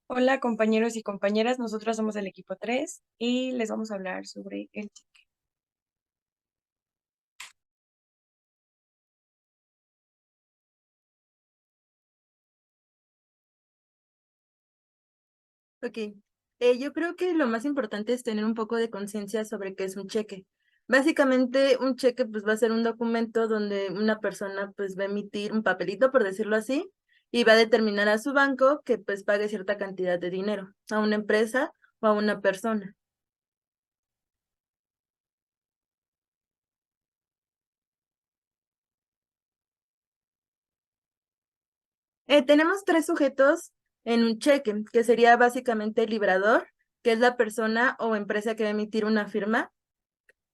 Hola compañeros y compañeras, nosotros somos el equipo 3 y les vamos a hablar sobre el cheque. Ok, yo creo que lo más importante es tener un poco de conciencia sobre qué es un cheque. Básicamente, un cheque pues va a ser un documento donde una persona pues va a emitir un papelito, por decirlo así, y va a determinar a su banco que pues pague cierta cantidad de dinero a una empresa o a una persona. Tenemos tres sujetos en un cheque, que sería básicamente el librador, que es la persona o empresa que va a emitir una firma.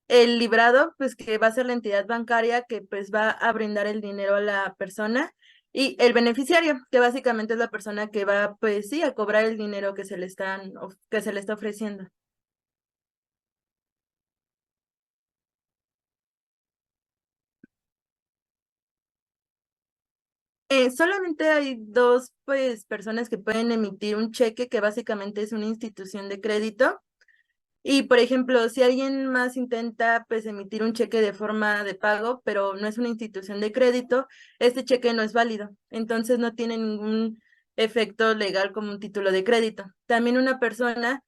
El librado, pues que va a ser la entidad bancaria que pues va a brindar el dinero a la persona y el beneficiario, que básicamente es la persona que va pues sí a cobrar el dinero que se le que se le está ofreciendo. Solamente hay dos pues personas que pueden emitir un cheque que básicamente es una institución de crédito. Y, por ejemplo, si alguien más intenta pues emitir un cheque de forma de pago, pero no es una institución de crédito, este cheque no es válido. Entonces no tiene ningún efecto legal como un título de crédito. También una persona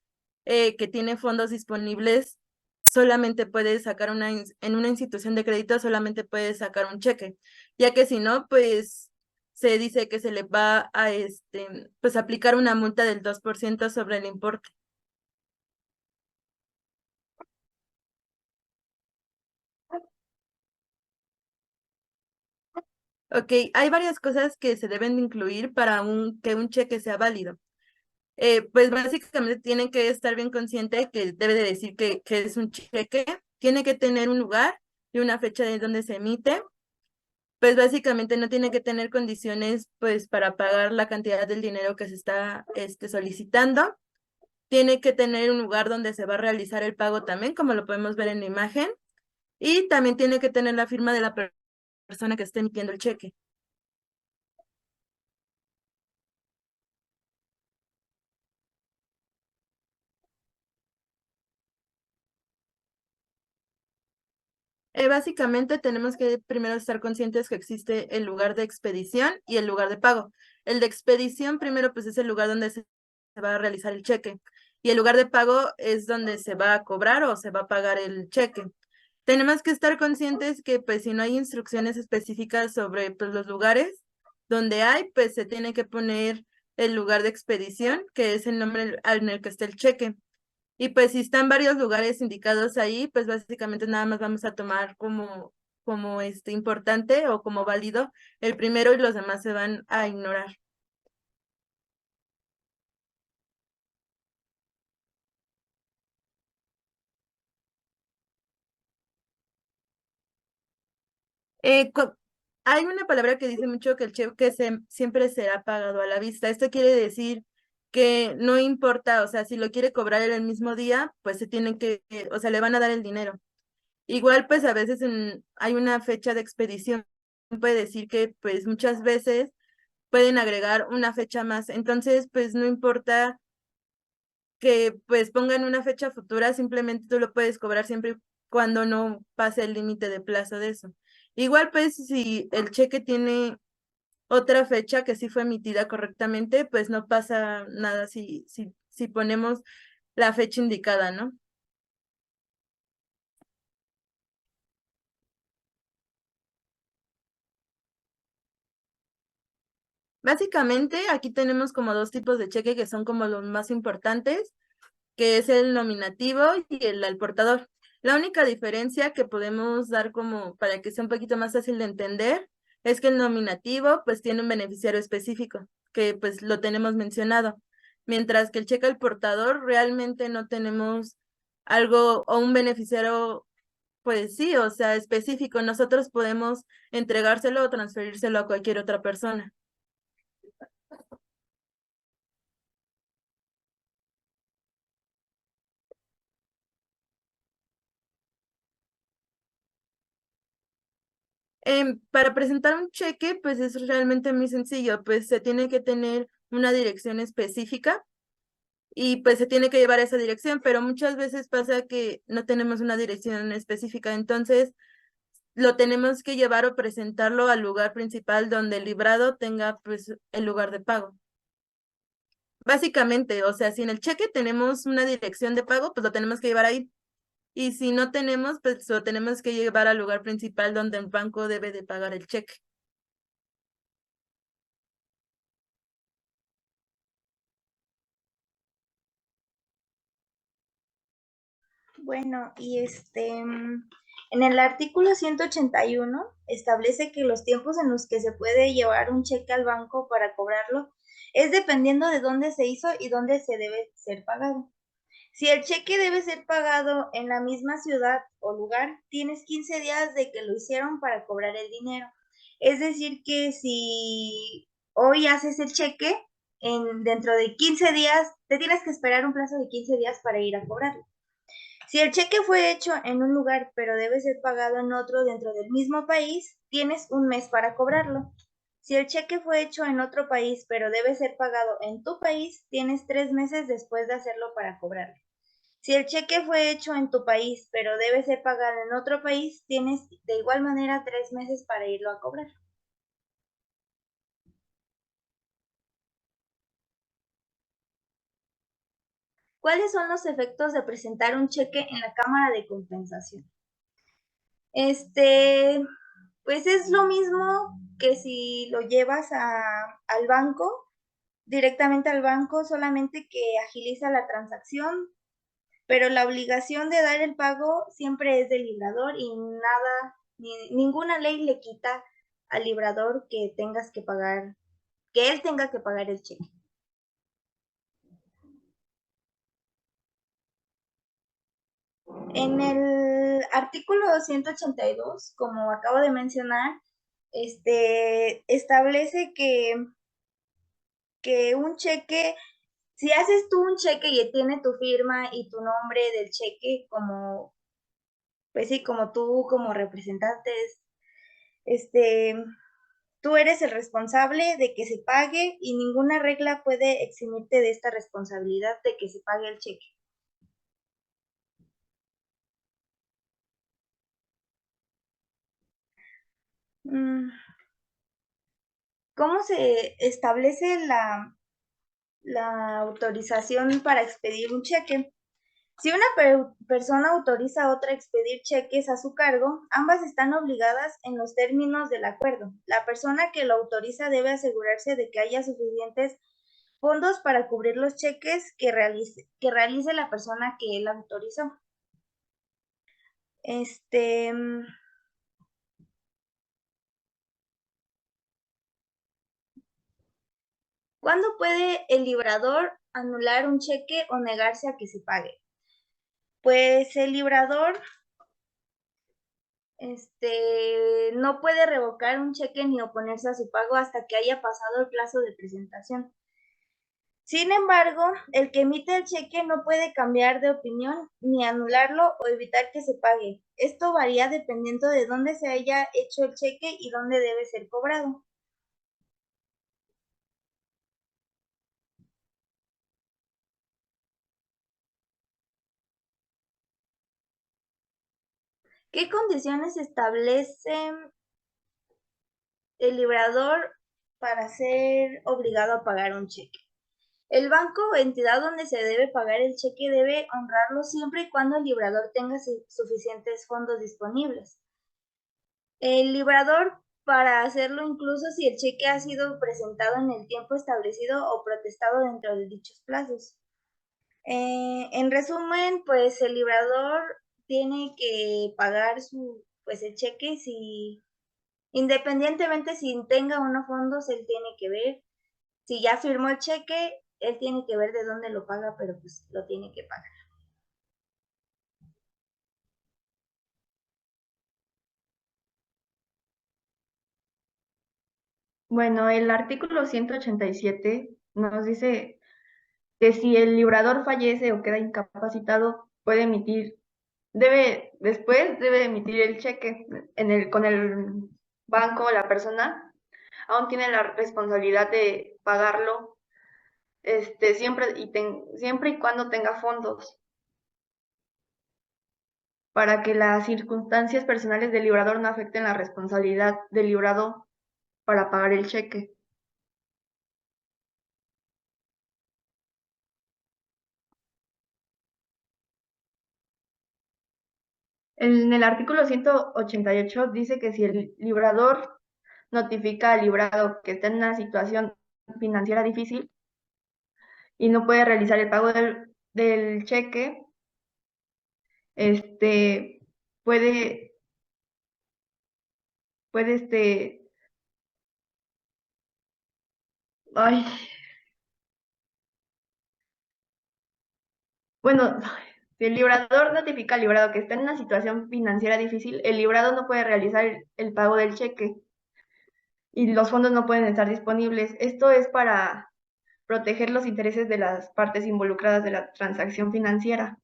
que tiene fondos disponibles solamente puede sacar en una institución de crédito solamente puede sacar un cheque, ya que si no, pues se dice que se le va a pues aplicar una multa del 2% sobre el importe. Ok, hay varias cosas que se deben de incluir para que un cheque sea válido. Pues básicamente tienen que estar bien consciente que debe de decir que es un cheque, tiene que tener un lugar y una fecha de donde se emite, pues básicamente no tiene que tener condiciones pues para pagar la cantidad del dinero que se está solicitando, tiene que tener un lugar donde se va a realizar el pago también, como lo podemos ver en la imagen, y también tiene que tener la firma de la persona que esté emitiendo el cheque. Básicamente tenemos que primero estar conscientes que existe el lugar de expedición y el lugar de pago. El de expedición primero pues es el lugar donde se va a realizar el cheque y el lugar de pago es donde se va a cobrar o se va a pagar el cheque. Tenemos que estar conscientes que pues si no hay instrucciones específicas sobre pues los lugares donde hay, pues se tiene que poner el lugar de expedición, que es el nombre en el que está el cheque. Y pues si están varios lugares indicados ahí, pues básicamente nada más vamos a tomar como importante o como válido el primero y los demás se van a ignorar. Eh, co- Hay una palabra que dice mucho que el cheque siempre será pagado a la vista. Esto quiere decir que no importa, o sea, si lo quiere cobrar en el mismo día, pues se tiene o sea, le van a dar el dinero. Igual, pues a veces hay una fecha de expedición, puede decir que pues muchas veces pueden agregar una fecha más. Entonces, pues no importa que pues pongan una fecha futura, simplemente tú lo puedes cobrar siempre y cuando no pase el límite de plazo de eso. Igual, pues si el cheque tiene otra fecha que sí fue emitida correctamente, pues no pasa nada si ponemos la fecha indicada, ¿no? Básicamente, aquí tenemos como dos tipos de cheque que son como los más importantes, que es el nominativo y el al portador. La única diferencia que podemos dar como para que sea un poquito más fácil de entender es que el nominativo pues tiene un beneficiario específico, que pues lo tenemos mencionado, mientras que el cheque al portador realmente no tenemos algo o un beneficiario pues sí, o sea, específico. Nosotros podemos entregárselo o transferírselo a cualquier otra persona. Para presentar un cheque, pues es realmente muy sencillo, pues se tiene que tener una dirección específica. y pues se tiene que llevar a esa dirección, pero muchas veces pasa que no tenemos una dirección específica, entonces lo tenemos que llevar o presentarlo al lugar principal donde el librado tenga pues el lugar de pago. Básicamente, o sea, si en el cheque tenemos una dirección de pago, pues lo tenemos que llevar ahí. Y si no tenemos, pues lo tenemos que llevar al lugar principal donde el banco debe de pagar el cheque. Bueno, en el artículo 181 establece que los tiempos en los que se puede llevar un cheque al banco para cobrarlo es dependiendo de dónde se hizo y dónde se debe ser pagado. Si el cheque debe ser pagado en la misma ciudad o lugar, tienes 15 días de que lo hicieron para cobrar el dinero. Es decir, que si hoy haces el cheque, dentro de 15 días, te tienes que esperar un plazo de 15 días para ir a cobrarlo. Si el cheque fue hecho en un lugar, pero debe ser pagado en otro dentro del mismo país, tienes un mes para cobrarlo. Si el cheque fue hecho en otro país, pero debe ser pagado en tu país, tienes 3 meses después de hacerlo para cobrarlo. Si el cheque fue hecho en tu país, pero debe ser pagado en otro país, tienes de igual manera 3 meses para irlo a cobrar. ¿Cuáles son los efectos de presentar un cheque en la Cámara de Compensación? Este, pues es lo mismo que si lo llevas al banco, directamente al banco, solamente que agiliza la transacción, pero la obligación de dar el pago siempre es del librador y nada, ninguna ley le quita al librador que tengas que pagar, que él tenga que pagar el cheque. En el artículo 182, como acabo de mencionar, establece que un cheque, si haces tú un cheque y tiene tu firma y tu nombre del cheque como, pues sí, como tú, como representantes, este, tú eres el responsable de que se pague y ninguna regla puede eximirte de esta responsabilidad de que se pague el cheque. ¿Cómo se establece la autorización para expedir un cheque? Si una persona autoriza a otra a expedir cheques a su cargo, ambas están obligadas en los términos del acuerdo. La persona que lo autoriza debe asegurarse de que haya suficientes fondos para cubrir los cheques que realice la persona que él autorizó. Este, ¿Cuándo puede el librador anular un cheque o negarse a que se pague? Pues el librador no puede revocar un cheque ni oponerse a su pago hasta que haya pasado el plazo de presentación. Sin embargo, el que emite el cheque no puede cambiar de opinión ni anularlo o evitar que se pague. Esto varía dependiendo de dónde se haya hecho el cheque y dónde debe ser cobrado. ¿Qué condiciones establece el librador para ser obligado a pagar un cheque? El banco o entidad donde se debe pagar el cheque debe honrarlo siempre y cuando el librador tenga suficientes fondos disponibles. El librador, para hacerlo incluso si el cheque ha sido presentado en el tiempo establecido o protestado dentro de dichos plazos. En resumen, pues el librador tiene que pagar pues el cheque si, independientemente si tenga o no fondos, él tiene que ver. Si ya firmó el cheque, él tiene que ver de dónde lo paga, pero pues lo tiene que pagar. Bueno, el artículo 187 nos dice que si el librador fallece o queda incapacitado, después debe emitir el cheque con el banco, la persona, aún tiene la responsabilidad de pagarlo siempre y cuando tenga fondos, para que las circunstancias personales del librador no afecten la responsabilidad del librado para pagar el cheque. En el artículo 188 dice que si el librador notifica al librado que está en una situación financiera difícil y no puede realizar el pago del cheque, puede, puede, ay, bueno, si el librador notifica al librado que está en una situación financiera difícil, el librado no puede realizar el pago del cheque y los fondos no pueden estar disponibles. Esto es para proteger los intereses de las partes involucradas de la transacción financiera.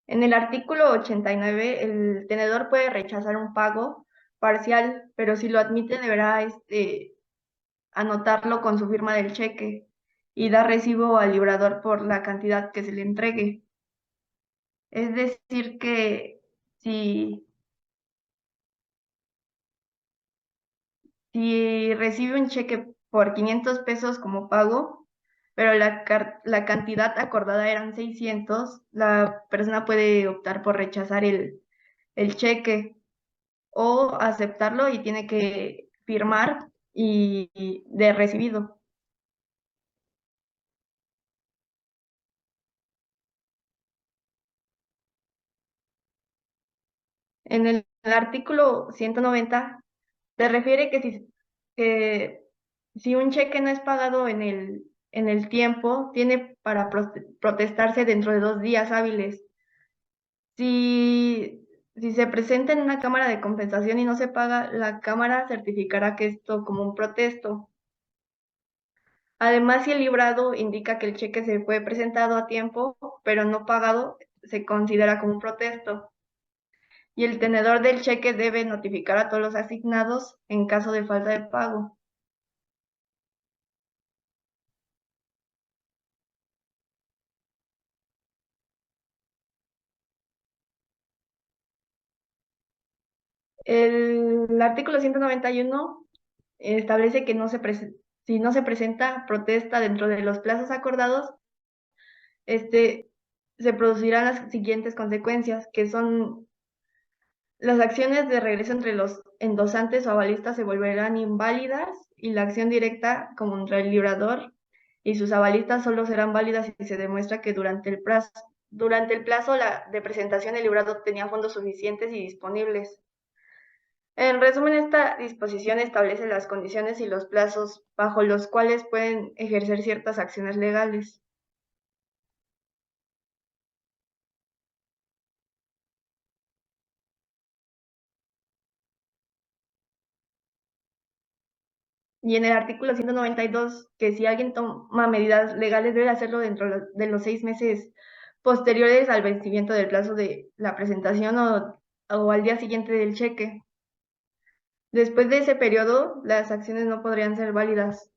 En el artículo 89, el tenedor puede rechazar un pago parcial, pero si lo admite deberá anotarlo con su firma del cheque y dar recibo al librador por la cantidad que se le entregue. Es decir, que si, si recibe un cheque por 500 pesos como pago, pero la cantidad acordada eran 600, la persona puede optar por rechazar el cheque o aceptarlo y tiene que firmar y de recibido. En el artículo 190 se refiere que si un cheque no es pagado en el tiempo, tiene para protestarse dentro de 2 días hábiles. Si se presenta en una cámara de compensación y no se paga, la cámara certificará que esto como un protesto. Además, si el librado indica que el cheque se fue presentado a tiempo, pero no pagado, se considera como un protesto. Y el tenedor del cheque debe notificar a todos los asignados en caso de falta de pago. El artículo 191 establece que si no se presenta protesta dentro de los plazos acordados, este, se producirán las siguientes consecuencias, que son las acciones de regreso entre los endosantes o avalistas se volverán inválidas y la acción directa contra el librador y sus avalistas solo serán válidas si se demuestra que durante el plazo de presentación el librado tenía fondos suficientes y disponibles. En resumen, esta disposición establece las condiciones y los plazos bajo los cuales pueden ejercer ciertas acciones legales. Y en el artículo 192, que si alguien toma medidas legales debe hacerlo dentro de los 6 meses posteriores al vencimiento del plazo de la presentación o al día siguiente del cheque. Después de ese periodo, las acciones no podrían ser válidas.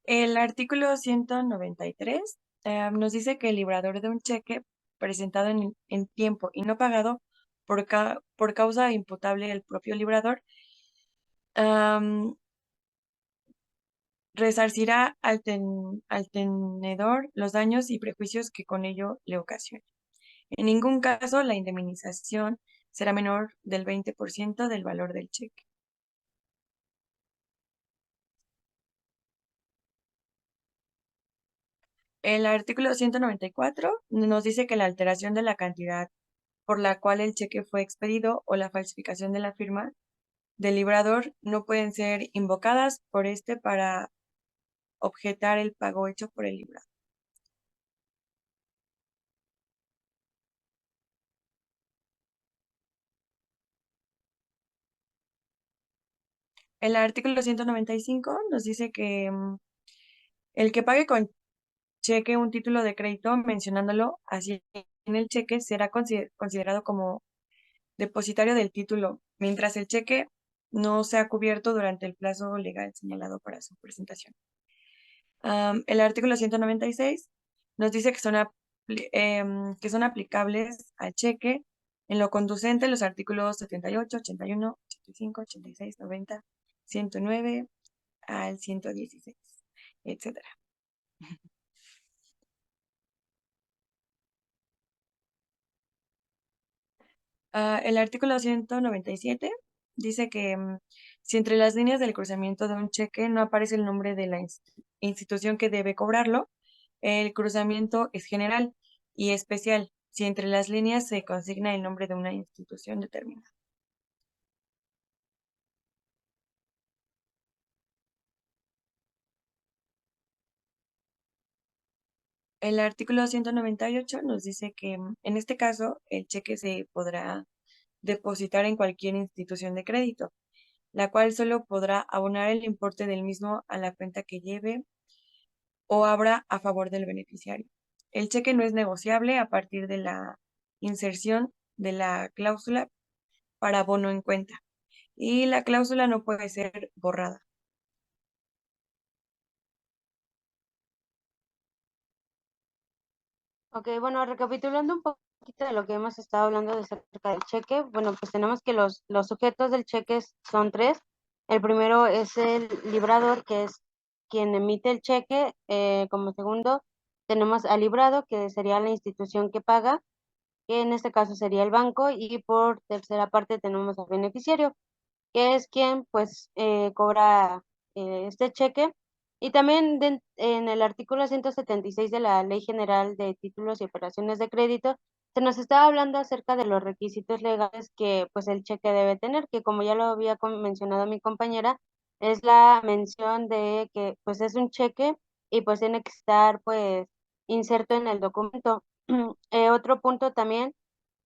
El artículo 193 nos dice que el librador de un cheque presentado en tiempo y no pagado por causa imputable al propio librador, resarcirá al tenedor los daños y prejuicios que con ello le ocasione. En ningún caso la indemnización será menor del 20% del valor del cheque. El artículo 194 nos dice que la alteración de la cantidad por la cual el cheque fue expedido o la falsificación de la firma del librador no pueden ser invocadas por este para objetar el pago hecho por el librador. El artículo 195 nos dice que el que pague con cheque un título de crédito mencionándolo así en el cheque será considerado como depositario del título, mientras el cheque no sea cubierto durante el plazo legal señalado para su presentación. El artículo 196 nos dice que son aplicables al cheque en lo conducente los artículos 78, 81, 85, 86, 90, 109 al 116, etcétera. El artículo 197 dice que si entre las líneas del cruzamiento de un cheque no aparece el nombre de la institución que debe cobrarlo, el cruzamiento es general y especial si entre las líneas se consigna el nombre de una institución determinada. El artículo 198 nos dice que en este caso el cheque se podrá depositar en cualquier institución de crédito, la cual solo podrá abonar el importe del mismo a la cuenta que lleve o abra a favor del beneficiario. El cheque no es negociable a partir de la inserción de la cláusula para abono en cuenta y la cláusula no puede ser borrada. Ok, bueno, recapitulando un poquito de lo que hemos estado hablando de acerca del cheque, bueno, pues tenemos que los sujetos del cheque son tres. El primero es el librador, que es quien emite el cheque. Como segundo, tenemos al librado, que sería la institución que paga, que en este caso sería el banco. Y por tercera parte tenemos al beneficiario, que es quien pues cobra este cheque. Y también en el artículo 176 de la Ley General de Títulos y Operaciones de Crédito, se nos estaba hablando acerca de los requisitos legales que pues el cheque debe tener, que como ya lo había mencionado mi compañera, es la mención de que pues es un cheque y pues tiene que estar pues inserto en el documento. Otro punto también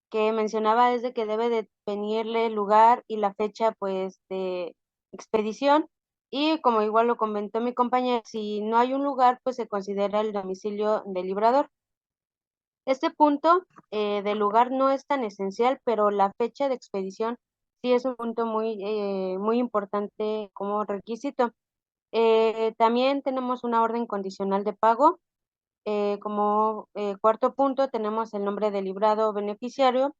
que mencionaba es de que debe de venirle el lugar y la fecha pues de expedición, y como igual lo comentó mi compañera, si no hay un lugar pues se considera el domicilio del librador. Este punto del lugar no es tan esencial, pero la fecha de expedición sí es un punto muy importante como requisito. También tenemos una orden condicional de pago. Como cuarto punto tenemos el nombre del librado beneficiario,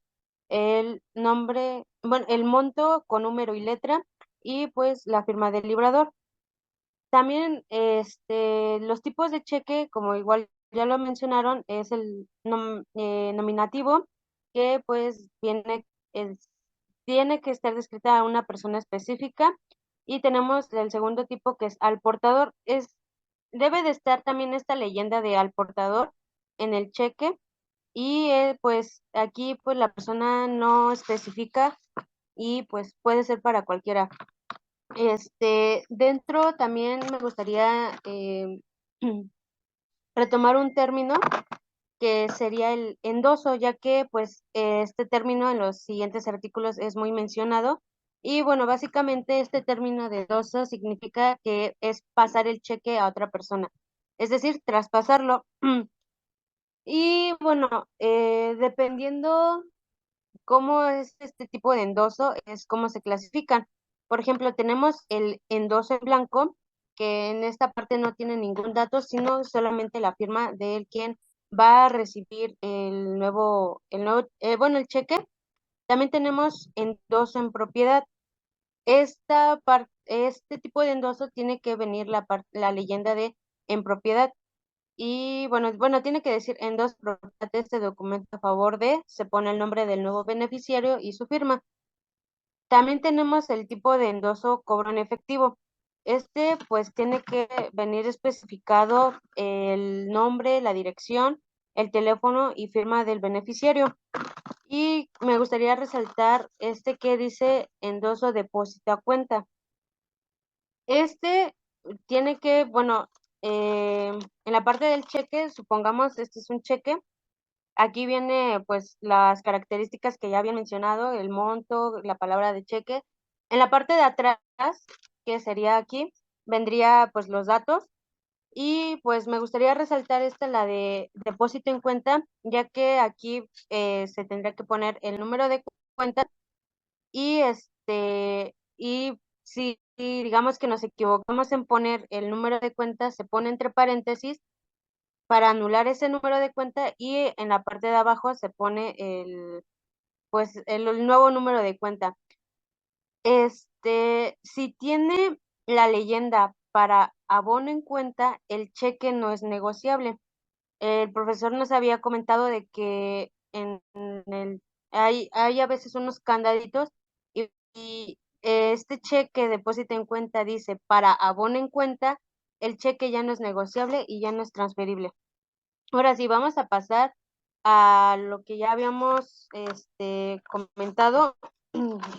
el nombre, bueno, el monto con número y letra, y pues la firma del librador. También los tipos de cheque, como igual ya lo mencionaron, es el nominativo, que pues tiene que estar descrita a una persona específica. Y tenemos el segundo tipo, que es al portador. Debe de estar también esta leyenda de al portador en el cheque, y pues aquí pues la persona no especifica y pues puede ser para cualquiera. Dentro también me gustaría retomar un término que sería el endoso, ya que pues este término en los siguientes artículos es muy mencionado. Y bueno, básicamente este término de endoso significa que es pasar el cheque a otra persona, es decir, traspasarlo. Y bueno, dependiendo cómo es este tipo de endoso, es cómo se clasifican. Por ejemplo, tenemos el endoso en blanco, que en esta parte no tiene ningún dato, sino solamente la firma de quien va a recibir el cheque. También tenemos endoso en propiedad. Este tipo de endoso tiene que venir la leyenda de en propiedad. Y bueno, tiene que decir en dos propiedad de este documento a favor de, se pone el nombre del nuevo beneficiario y su firma. También tenemos el tipo de endoso cobro en efectivo. Pues tiene que venir especificado el nombre, la dirección, el teléfono y firma del beneficiario. Y me gustaría resaltar que dice endoso depósito a cuenta. Tiene que, bueno, en la parte del cheque, supongamos este es un cheque. Aquí viene pues las características que ya había mencionado, el monto, la palabra de cheque. En la parte de atrás, que sería aquí, vendría pues los datos. Y pues me gustaría resaltar la de depósito en cuenta, ya que aquí se tendrá que poner el número de cuenta y y si digamos que nos equivocamos en poner el número de cuenta, se pone entre paréntesis para anular ese número de cuenta y en la parte de abajo se pone el nuevo número de cuenta. Si tiene la leyenda para abono en cuenta, el cheque no es negociable. El profesor nos había comentado de que hay a veces unos candaditos y este cheque depósito en cuenta dice para abono en cuenta, el cheque ya no es negociable y ya no es transferible. Ahora sí, vamos a pasar a lo que ya habíamos comentado,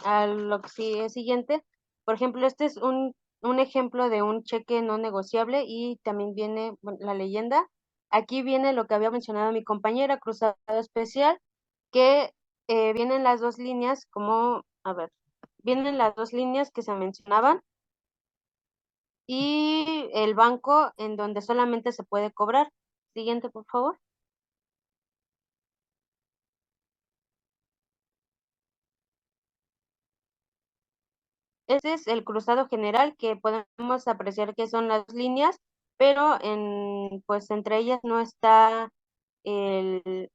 a lo que sí es siguiente. Por ejemplo, este es un ejemplo de un cheque no negociable y también viene la leyenda. Aquí viene lo que había mencionado mi compañera, cruzado especial, que vienen las dos líneas vienen las dos líneas que se mencionaban y el banco en donde solamente se puede cobrar. Siguiente, por favor. Ese es el cruzado general que podemos apreciar que son las líneas, pero pues entre ellas no está el,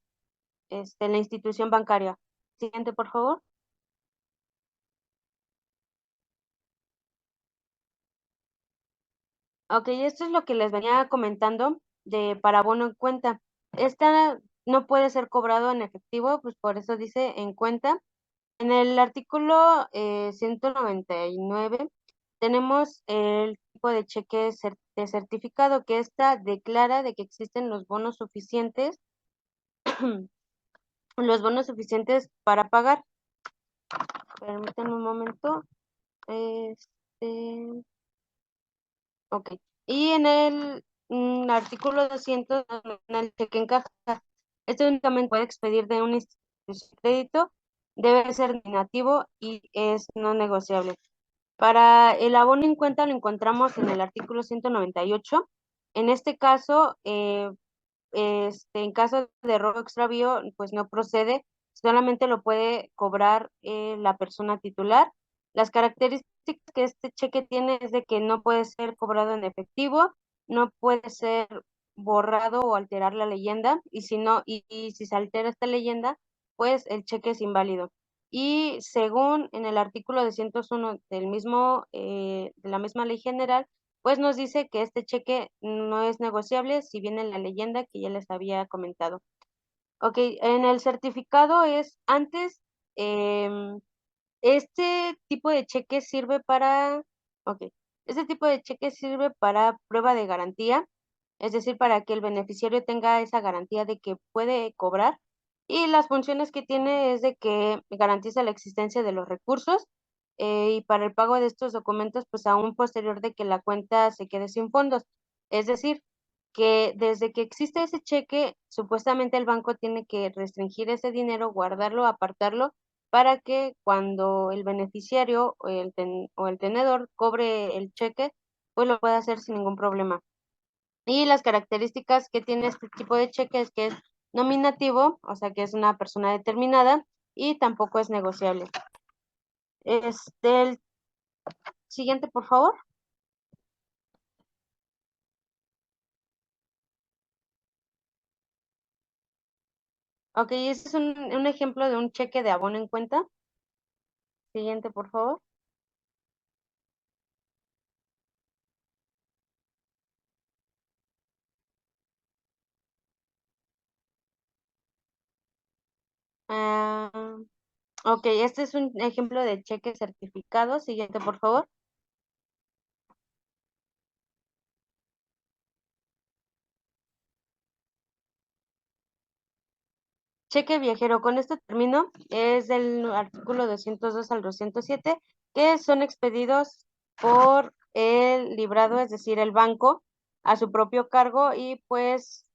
la institución bancaria. Siguiente, por favor. Ok, esto es lo que les venía comentando de para abono en cuenta. Esta no puede ser cobrado en efectivo, pues por eso dice en cuenta. En el artículo 199 tenemos el tipo de cheque de certificado que esta declara de que existen los bonos suficientes, los bonos suficientes para pagar. Permítanme un momento. Este, ok. Y en el artículo 200, en el cheque en caja, este únicamente puede expedir de un institución de crédito, debe ser nominativo y es no negociable. Para el abono en cuenta lo encontramos en el artículo 198. En este caso, en caso de robo o extravío, pues no procede, solamente lo puede cobrar la persona titular. Las características que este cheque tiene es de que no puede ser cobrado en efectivo, no puede ser borrado o alterar la leyenda, y si no, y si se altera esta leyenda, pues el cheque es inválido. Y según en el artículo 201 del mismo, de la misma ley general, pues nos dice que este cheque no es negociable si viene la leyenda que ya les había comentado. Ok, en el certificado es antes, este tipo de cheque sirve ok, este tipo de cheque sirve para prueba de garantía, es decir, para que el beneficiario tenga esa garantía de que puede cobrar. Y las funciones que tiene es de que garantiza la existencia de los recursos y para el pago de estos documentos, pues aún posterior de que la cuenta se quede sin fondos. Es decir, que desde que existe ese cheque, supuestamente el banco tiene que restringir ese dinero, guardarlo, apartarlo, para que cuando el beneficiario o el tenedor cobre el cheque, pues lo pueda hacer sin ningún problema. Y las características que tiene este tipo de cheque es que es nominativo, o sea que es una persona determinada y tampoco es negociable. El siguiente, por favor. Ok, este es un ejemplo de un cheque de abono en cuenta. Siguiente, por favor. Ah, ok, este es un ejemplo de cheque certificado. Siguiente, por favor. Cheque viajero, con esto termino, es del artículo 202 al 207, que son expedidos por el librado, es decir, el banco, a su propio cargo y pues